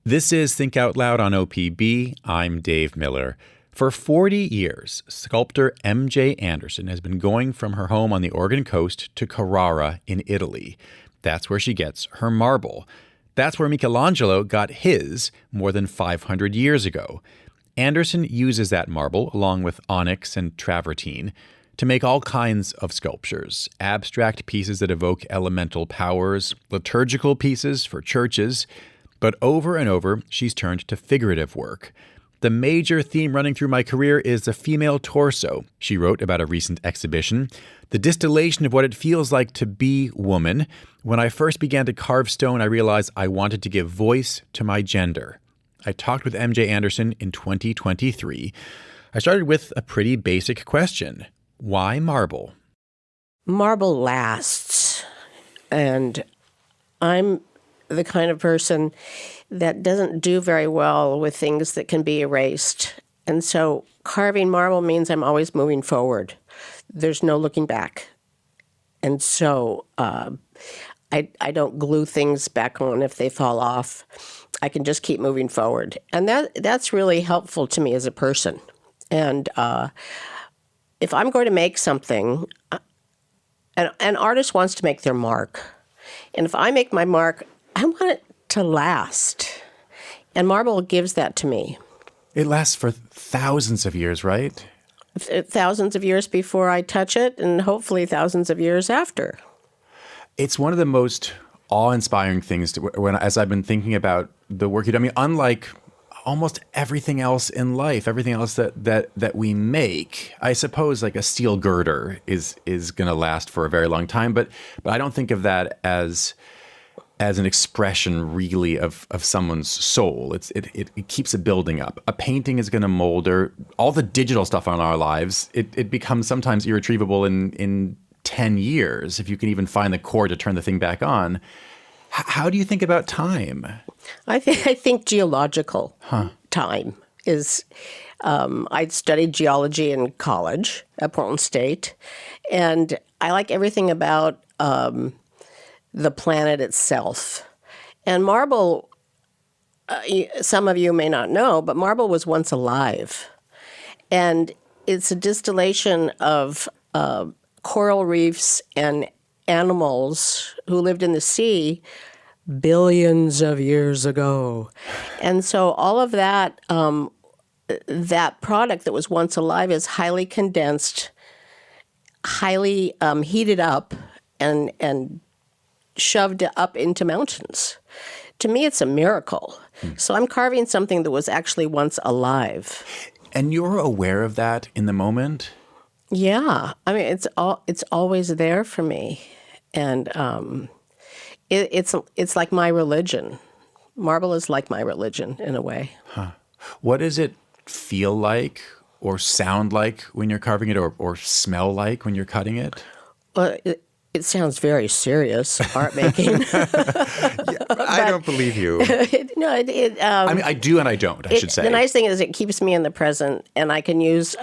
This is Think Out Loud on OPB. I'm Dave Miller. For 40 years, sculptor M.J. Anderson has been going from her home on the Oregon coast to Carrara in Italy. That's where she gets her marble. That's where Michelangelo got his more than 500 years ago. Anderson uses that marble, along with onyx and travertine, to make all kinds of sculptures, abstract pieces that evoke elemental powers, liturgical pieces for churches. But over and over, she's turned to figurative work. The major theme running through my career is the female torso, she wrote about a recent exhibition, the distillation of what it feels like to be woman. When I first began to carve stone, I realized I wanted to give voice to my gender. I talked with M.J. Anderson in 2023. I started with a pretty basic question. Why marble? Marble lasts, and I'm the kind of person that doesn't do very well with things that can be erased. And so carving marble means I'm always moving forward. There's no looking back. And so I don't glue things back on if they fall off. I can just keep moving forward. And that's really helpful to me as a person. And if I'm going to make something, an artist wants to make their mark. And if I make my mark, I want it to last. And marble gives that to me. It lasts for thousands of years, right? Thousands of years before I touch it, and hopefully thousands of years after. It's one of the most awe-inspiring things as I've been thinking about the work you do. I mean, unlike almost everything else in life, everything else that we make, I suppose like a steel girder is going to last for a very long time. But I don't think of that as an expression really of someone's soul. It keeps it building up. A painting is going to molder. All the digital stuff on our lives, it becomes sometimes irretrievable in 10 years, if you can even find the cord to turn the thing back on. How do you think about time? I think geological time is, I studied geology in college at Portland State, and I like everything about the planet itself. And marble, some of you may not know, but marble was once alive. And it's a distillation of coral reefs and animals who lived in the sea billions of years ago. And so all of that, that product that was once alive is highly condensed, highly heated up, and shoved up into mountains. To me, it's a miracle. So I'm carving something that was actually once alive. And you're aware of that in the moment? Yeah. I mean, it's always there for me. And it's like my religion. Marble is like my religion in a way. What does it feel like or sound like when you're carving it, or smell like when you're cutting it? Well, it sounds very serious, art making. I don't believe you. I mean, I do and I don't, I should say. The nice thing is it keeps me in the present, and I can use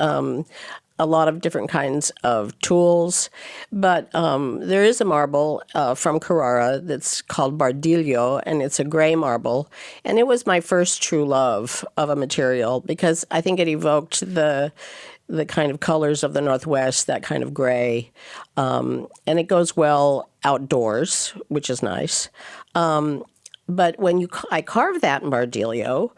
a lot of different kinds of tools. But there is a marble from Carrara that's called Bardiglio, and it's a gray marble. And it was my first true love of a material because I think it evoked the kind of colors of the Northwest, that kind of gray. And it goes well outdoors, which is nice. But when I carve that in Bardiglio,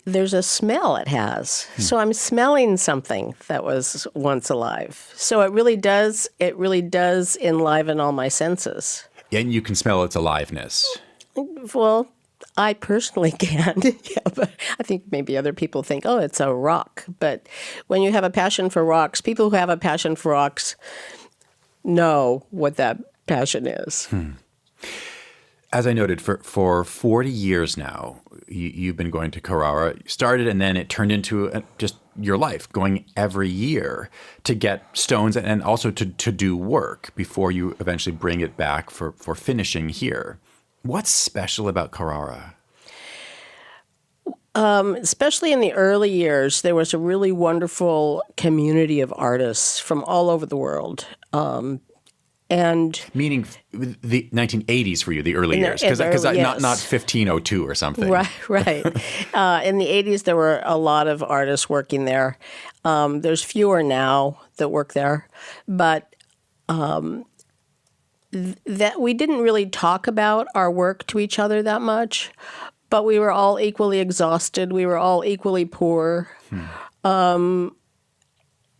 there's a smell it has. So I'm smelling something that was once alive. So it really does enliven all my senses. And you can smell its aliveness. Well, I personally can. Yeah, but I think maybe other people think, oh, it's a rock. But when you have a passion for rocks, people who have a passion for rocks know what that passion is. As I noted, for 40 years now, you've been going to Carrara. You started, and then it turned into just your life, going every year to get stones and also to do work before you eventually bring it back for finishing here. What's special about Carrara? Especially in the early years, there was a really wonderful community of artists from all over the world. And meaning the 1980s for you, the early years, because yes. not 1502 or something. Right. In the 80s, there were a lot of artists working there. There's fewer now that work there, but that we didn't really talk about our work to each other that much. But we were all equally exhausted. We were all equally poor. And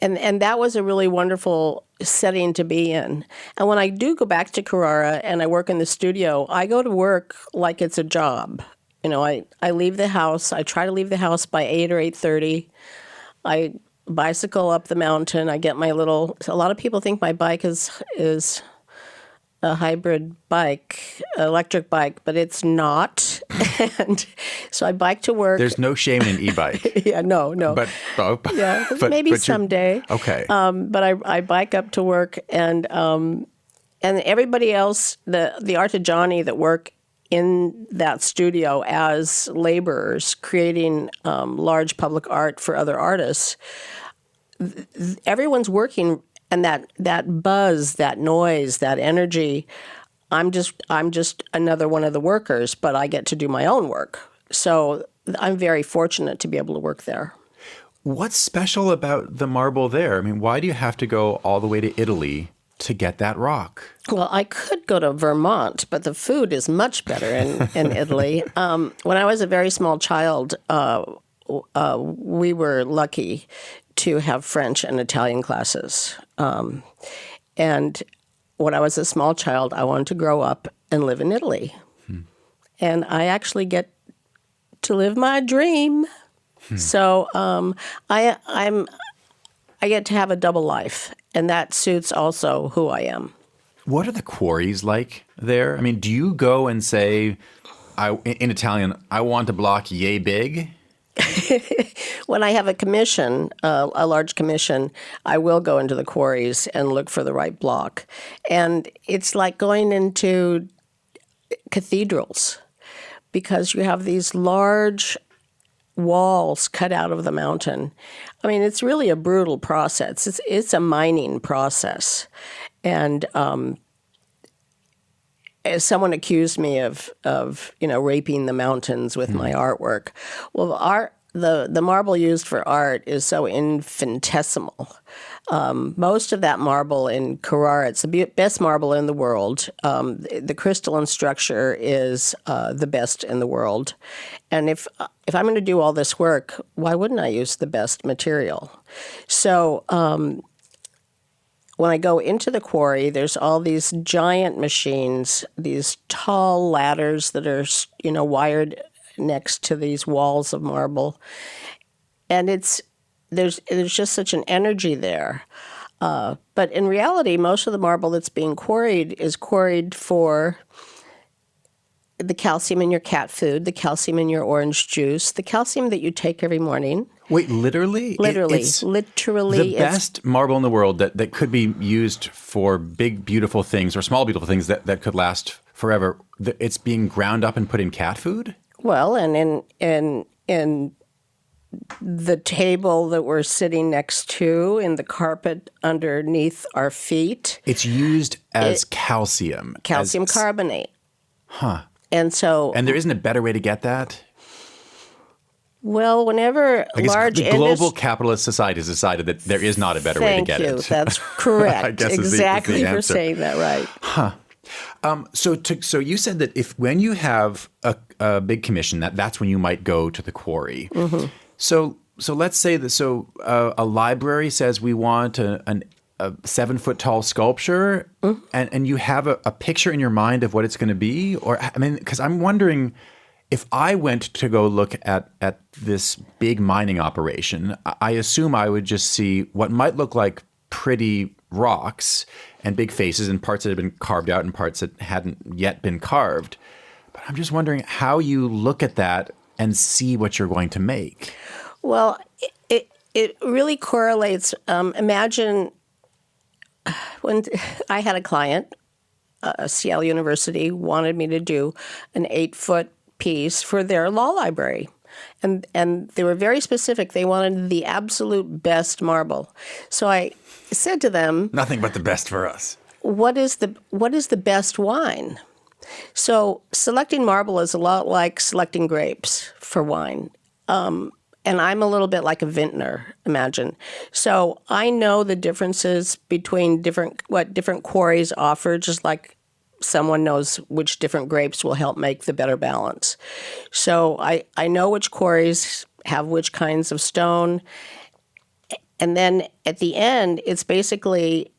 that was a really wonderful setting to be in. And when I do go back to Carrara and I work in the studio, I go to work like it's a job. I leave the house. I try to leave the house by 8 or 8:30. I bicycle up the mountain. I get my little. A lot of people think my bike is a hybrid bike, electric bike, but it's not. And so I bike to work. There's no shame in an e-bike. Yeah, no. But maybe someday. Okay. But I bike up to work, and everybody else, the artigiani that work in that studio as laborers, creating large public art for other artists, everyone's working. And that buzz, that noise, that energy, I'm just another one of the workers, but I get to do my own work. So I'm very fortunate to be able to work there. What's special about the marble there? I mean, why do you have to go all the way to Italy to get that rock? Well, I could go to Vermont, but the food is much better in Italy. When I was a very small child, we were lucky to have French and Italian classes. And when I was a small child, I wanted to grow up and live in Italy. And I actually get to live my dream. So I get to have a double life, and that suits also who I am. What are the quarries like there? I mean, do you go and say, in Italian, I want a block yay big? When I have a commission, a large commission, I will go into the quarries and look for the right block. And it's like going into cathedrals, because you have these large walls cut out of the mountain. I mean, it's really a brutal process. It's a mining process. And as someone accused me of raping the mountains with my artwork. Well, the marble used for art is so infinitesimal. Most of that marble in Carrara, it's the best marble in the world. The crystalline structure is the best in the world. And if I'm going to do all this work, why wouldn't I use the best material? So when I go into the quarry, there's all these giant machines, these tall ladders that are, wired next to these walls of marble, and there's just such an energy there. But in reality, most of the marble that's being quarried is quarried for the calcium in your cat food, the calcium in your orange juice, the calcium that you take every morning. Wait, literally? Literally. The best marble in the world that could be used for big, beautiful things or small, beautiful things that could last forever. It's being ground up and put in cat food? Well, and in the table that we're sitting next to, in the carpet underneath our feet. It's used as calcium. Calcium carbonate. Huh. And there isn't a better way to get that? Well, whenever large the global capitalist society has decided that there is not a better way to get it. Thank you. That's correct. I guess exactly is the for answer. saying that right. Huh. So you said that when you have a big commission, that's when you might go to the quarry. Mm-hmm. So let's say that a library says we want a 7-foot tall sculpture, mm-hmm. and you have a picture in your mind of what it's going to be? Or, I mean, because I'm wondering, if I went to go look at this big mining operation, I assume I would just see what might look like pretty rocks and big faces and parts that had been carved out and parts that hadn't yet been carved. But I'm just wondering how you look at that and see what you're going to make. Well, it really correlates. Imagine when I had a client, Seattle University wanted me to do an 8-foot piece for their law library. And they were very specific. They wanted the absolute best marble. So I said to them... Nothing but the best for us. what is the best wine? So selecting marble is a lot like selecting grapes for wine. And I'm a little bit like a vintner, imagine. So I know the differences between what different quarries offer, just like someone knows which different grapes will help make the better balance. So I know which quarries have which kinds of stone. And then at the end, it's basically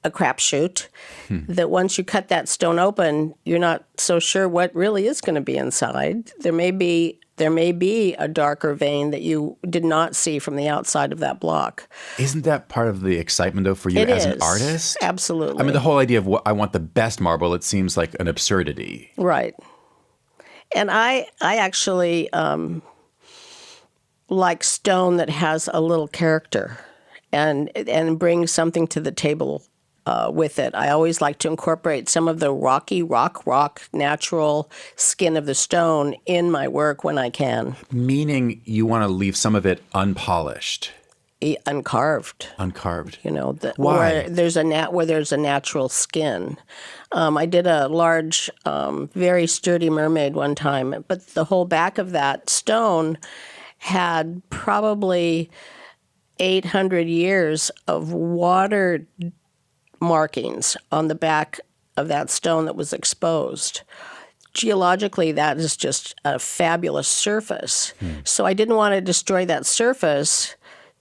a crapshoot that once you cut that stone open, you're not so sure what really is going to be inside. There may be a darker vein that you did not see from the outside of that block. Isn't that part of the excitement, though, for you as an artist? Absolutely. I mean, the whole idea of I want the best marble, it seems like an absurdity. Right. And I actually like stone that has a little character and brings something to the table with it. I always like to incorporate some of the rocky, rock, natural skin of the stone in my work when I can. Meaning you want to leave some of it unpolished. Uncarved. Uncarved. Why? Where there's a natural skin. I did a large, very sturdy mermaid one time, but the whole back of that stone had probably 800 years of water markings on the back of that stone that was exposed. Geologically, that is just a fabulous surface. So I didn't want to destroy that surface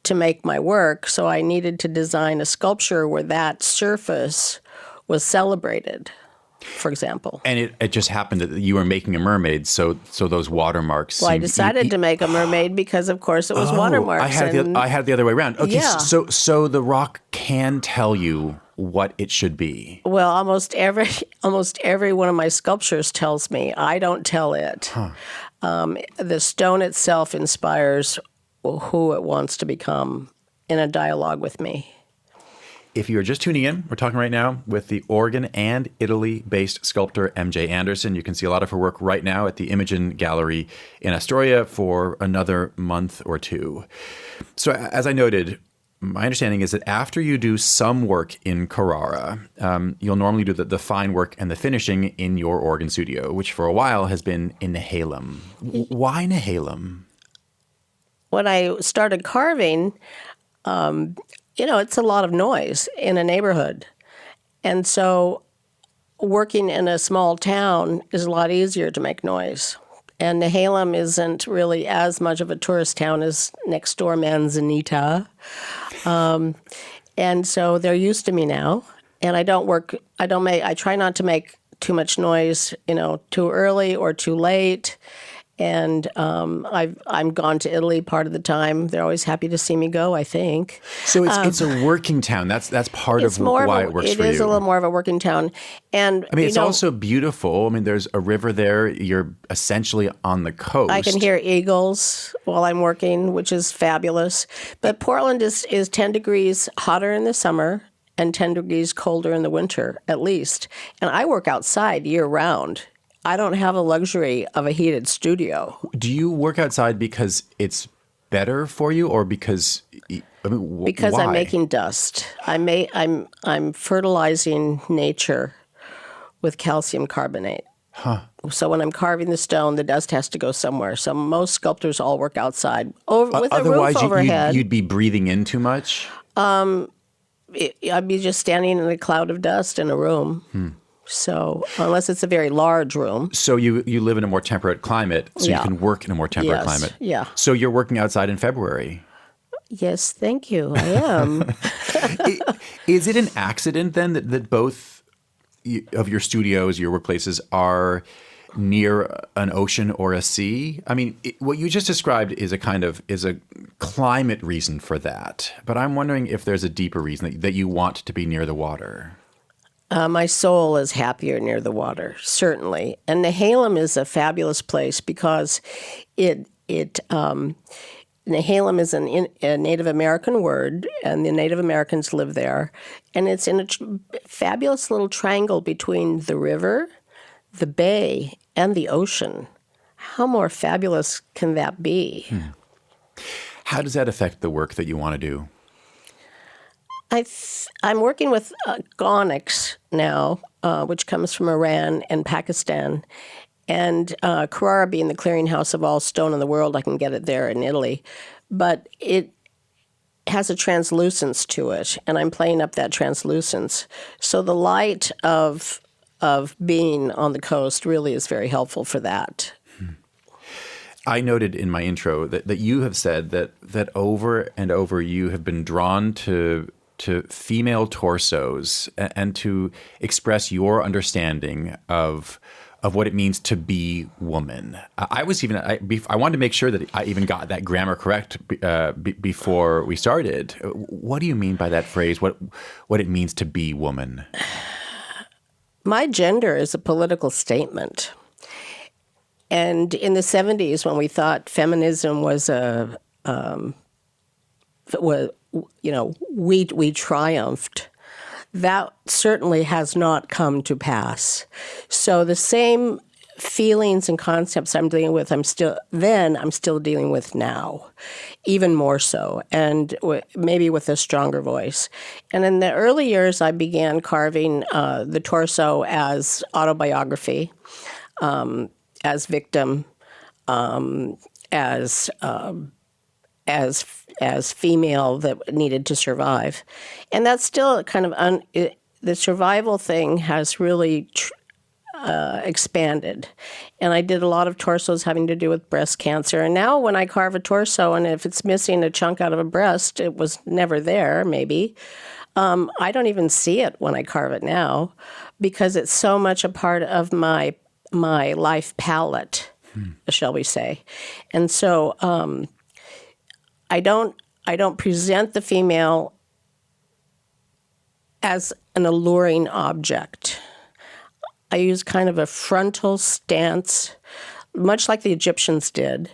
to make my work, so I needed to design a sculpture where that surface was celebrated, for example. And it just happened that you were making a mermaid, so those watermarks. Well, I decided to make a mermaid because, of course, it was watermarks. I had it the other way around. Okay, yeah. So the rock can tell you what it should be. Well, almost every one of my sculptures tells me. I don't tell it. The stone itself inspires who it wants to become in a dialogue with me. If you are just tuning in, we're talking right now with the Oregon and Italy-based sculptor M.J. Anderson. You can see a lot of her work right now at the Imogen Gallery in Astoria for another month or two. So as I noted, my understanding is that after you do some work in Carrara, you'll normally do the fine work and the finishing in your Oregon studio, which for a while has been in Nehalem. Why Nehalem? When I started carving, it's a lot of noise in a neighborhood. And so working in a small town is a lot easier to make noise. And Nehalem isn't really as much of a tourist town as next door Manzanita. And so they're used to me now. And I try not to make too much noise, too early or too late. And I'm gone to Italy part of the time. They're always happy to see me go, I think. So it's a working town. That's part of why it works for you. It is a little more of a working town. And I mean, it's also beautiful. I mean, there's a river there. You're essentially on the coast. I can hear eagles while I'm working, which is fabulous. But Portland is 10 degrees hotter in the summer and 10 degrees colder in the winter, at least. And I work outside year-round. I don't have the luxury of a heated studio. Do you work outside because it's better for you, or because because why? I'm making dust? I'm fertilizing nature with calcium carbonate. So when I'm carving the stone, the dust has to go somewhere. So most sculptors all work outside with a roof overhead. Otherwise, you'd be breathing in too much? I'd be just standing in a cloud of dust in a room. So unless it's a very large room. So you live in a more temperate climate, so you can work in a more temperate climate. Yeah. So you're working outside in February. Yes, thank you. I am. Is it an accident then that both of your studios, your workplaces, are near an ocean or a sea? I mean, what you just described is a climate reason for that. But I'm wondering if there's a deeper reason that you want to be near the water. My soul is happier near the water, certainly. And Nehalem is a fabulous place because Nehalem is a Native American word, and the Native Americans live there. And it's in a fabulous little triangle between the river, the bay, and the ocean. How more fabulous can that be? How does that affect the work that you want to do? I'm working with onyx now, which comes from Iran and Pakistan. And Carrara being the clearinghouse of all stone in the world, I can get it there in Italy. But it has a translucence to it, and I'm playing up that translucence. So the light of being on the coast really is very helpful for that. I noted in my intro that you have said that over and over you have been drawn to female torsos and to express your understanding of what it means to be woman. I wanted to make sure that I even got that grammar correct before we started. What do you mean by that phrase? What it means to be woman? My gender is a political statement. And in the 70s, when we thought feminism was we triumphed, that certainly has not come to pass. So the same feelings and concepts I'm dealing with, I'm still dealing with now, even more so, and maybe with a stronger voice. And in the early years, I began carving the torso as autobiography, as victim, as female that needed to survive. And that's still kind of the survival thing has really expanded. And I did a lot of torsos having to do with breast cancer. And now when I carve a torso, and if it's missing a chunk out of a breast, it was never there, maybe. I don't even see it when I carve it now because it's so much a part of my life palette, shall we say. And so I don't present the female as an alluring object. I use kind of a frontal stance, much like the Egyptians did.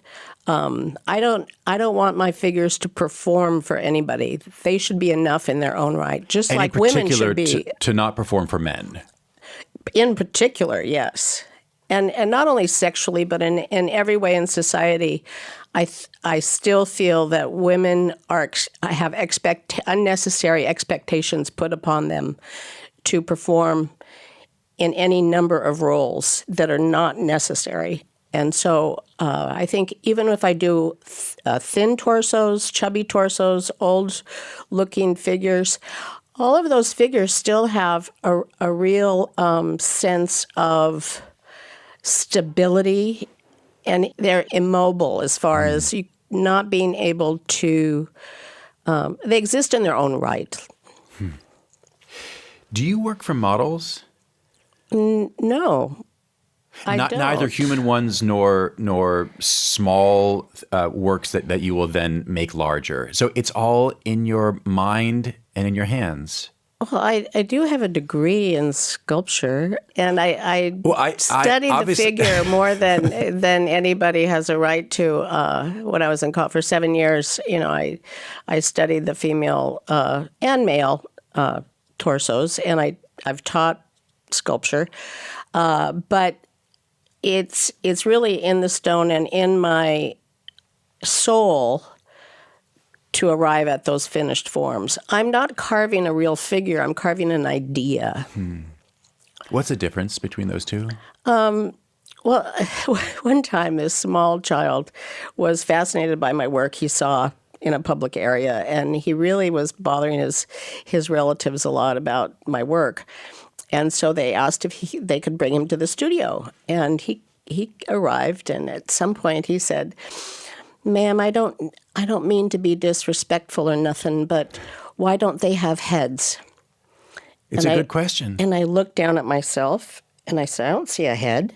I don't want my figures to perform for anybody. They should be enough in their own right, just and like women should be. To not perform for men. In particular, yes. And not only sexually, but in every way in society, I still feel that women have unnecessary expectations put upon them to perform in any number of roles that are not necessary. And so I think even if I do thin torsos, chubby torsos, old-looking figures, all of those figures still have a real sense of stability, and they're immobile as far as not being able to, they exist in their own right. Do you work for models? No, I don't. Neither human ones nor small works that you will then make larger. So it's all in your mind and in your hands. Well, I do have a degree in sculpture, and I studied the figure more than anybody has a right to. When I was in college for 7 years, I studied the female and male torsos, and I've taught sculpture, but it's really in the stone and in my soul to arrive at those finished forms. I'm not carving a real figure. I'm carving an idea. What's the difference between those two? Well, one time this small child was fascinated by my work he saw in a public area, and he really was bothering his relatives a lot about my work. And so they asked if they could bring him to the studio. And he arrived, and at some point he said, "Ma'am, I don't mean to be disrespectful or nothing, but why don't they have heads?" It's a good question. And I looked down at myself, and I said, "I don't see a head."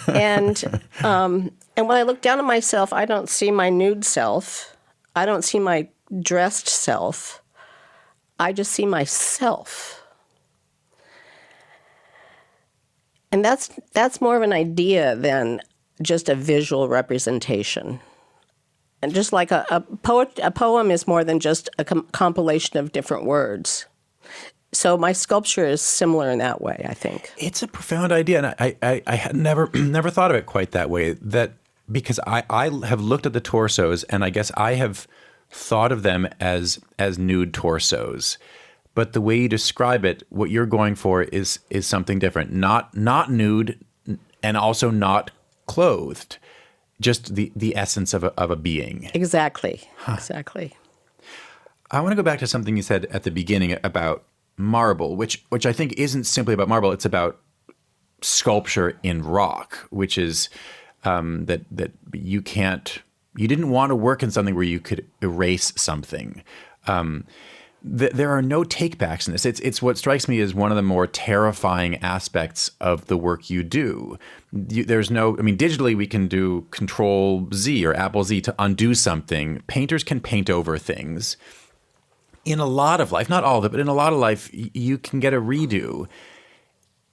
and when I look down at myself, I don't see my nude self. I don't see my dressed self. I just see myself. And that's more of an idea than just a visual representation. And just like a poem is more than just a compilation of different words. So my sculpture is similar in that way, I think. It's a profound idea, and I had never thought of it quite that way. That because I have looked at the torsos, and I guess I have thought of them as nude torsos. But the way you describe it, what you're going for is something different. Not nude and also not clothed. Just the essence of a being. Exactly. Exactly. I want to go back to something you said at the beginning about marble, which I think isn't simply about marble. It's about sculpture in rock, which is that you didn't want to work in something where you could erase something. There are no takebacks in this. It's what strikes me as one of the more terrifying aspects of the work you do. Digitally we can do Control Z or Apple Z to undo something. Painters can paint over things. In a lot of life, not all of it, but in a lot of life, you can get a redo.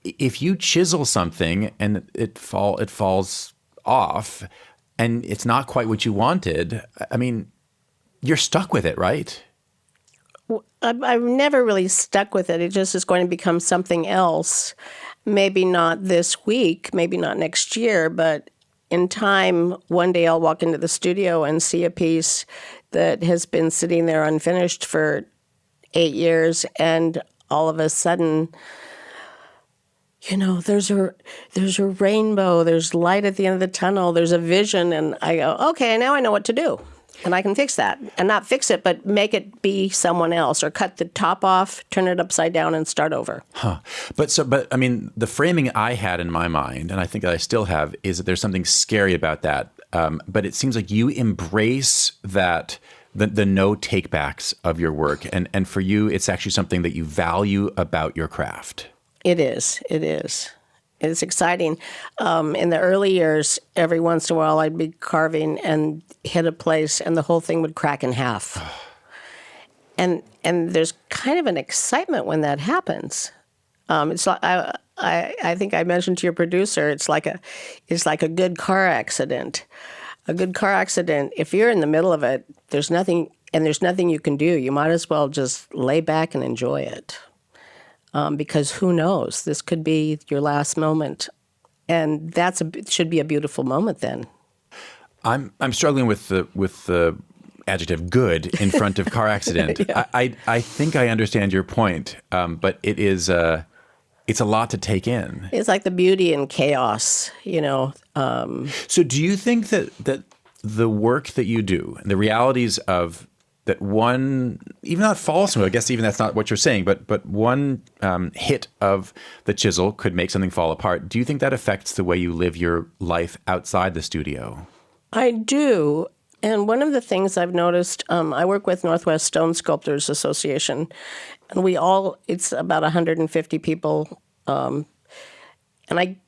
If you chisel something and it falls off and it's not quite what you wanted, you're stuck with it, right? I'm never really stuck with it. It just is going to become something else. Maybe not this week, maybe not next year, but in time, one day I'll walk into the studio and see a piece that has been sitting there unfinished for 8 years, and all of a sudden, there's a rainbow, there's light at the end of the tunnel, there's a vision, and I go, okay, now I know what to do. And I can fix that. And not fix it, but make it be someone else, or cut the top off, turn it upside down, and start over. But the framing I had in my mind, and I think that I still have, is that there's something scary about that. But it seems like you embrace that, the no takebacks of your work. And for you, it's actually something that you value about your craft. It is. It's exciting. In the early years, every once in a while, I'd be carving and hit a place, and the whole thing would crack in half. And there's kind of an excitement when that happens. It's like I think I mentioned to your producer, it's like a good car accident. A good car accident, if you're in the middle of it, there's nothing you can do. You might as well just lay back and enjoy it. Because who knows? This could be your last moment, and should be a beautiful moment. Then, I'm struggling with the adjective "good" in front of car accident. Yeah. I think I understand your point, but it's a lot to take in. It's like the beauty in chaos, So, do you think that the work that you do, and the realities of that one, even not false, I guess even that's not what you're saying, but one hit of the chisel could make something fall apart. Do you think that affects the way you live your life outside the studio? I do. And one of the things I've noticed, I work with Northwest Stone Sculptors Association, and it's about 150 people, and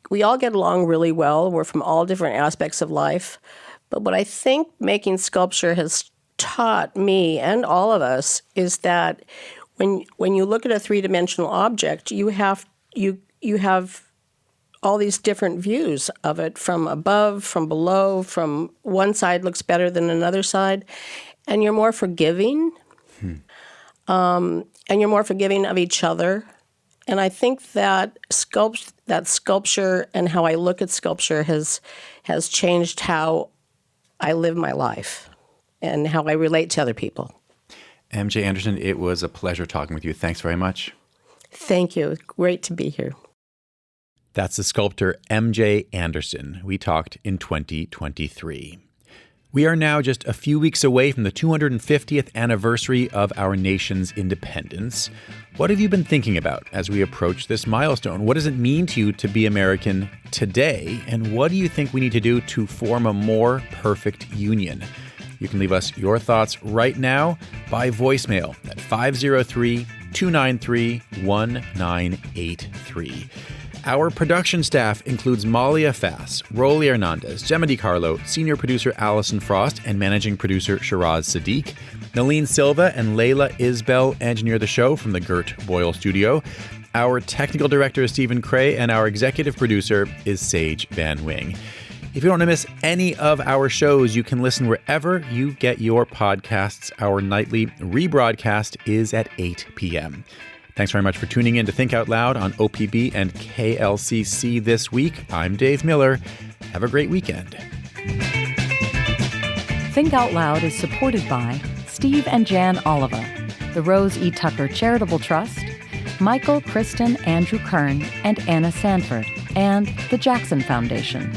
we all get along really well. We're from all different aspects of life. But what I think making sculpture has taught me and all of us is that when you look at a three-dimensional object, you have all these different views of it, from above, from below, from one side looks better than another side, and you're more forgiving, and you're more forgiving of each other. And I think that sculpture and how I look at sculpture has changed how I live my life and how I relate to other people. MJ Anderson, it was a pleasure talking with you. Thanks very much. Thank you. Great to be here. That's the sculptor MJ Anderson. We talked in 2023. We are now just a few weeks away from the 250th anniversary of our nation's independence. What have you been thinking about as we approach this milestone? What does it mean to you to be American today? And what do you think we need to do to form a more perfect union? You can leave us your thoughts right now by voicemail at 503-293-1983. Our production staff includes Malia Fass, Rolly Hernandez, Gemma DiCarlo, senior producer Allison Frost, and managing producer Shiraz Sadiq. Nalene Silva and Layla Isbell engineer the show from the Gert Boyle studio. Our technical director is Stephen Cray, and our executive producer is Sage Van Wing. If you don't want to miss any of our shows, you can listen wherever you get your podcasts. Our nightly rebroadcast is at 8 p.m. Thanks very much for tuning in to Think Out Loud on OPB and KLCC this week. I'm Dave Miller. Have a great weekend. Think Out Loud is supported by Steve and Jan Oliva, the Rose E. Tucker Charitable Trust, Michael, Kristen, Andrew Kern, and Anna Sanford, and the Jackson Foundation.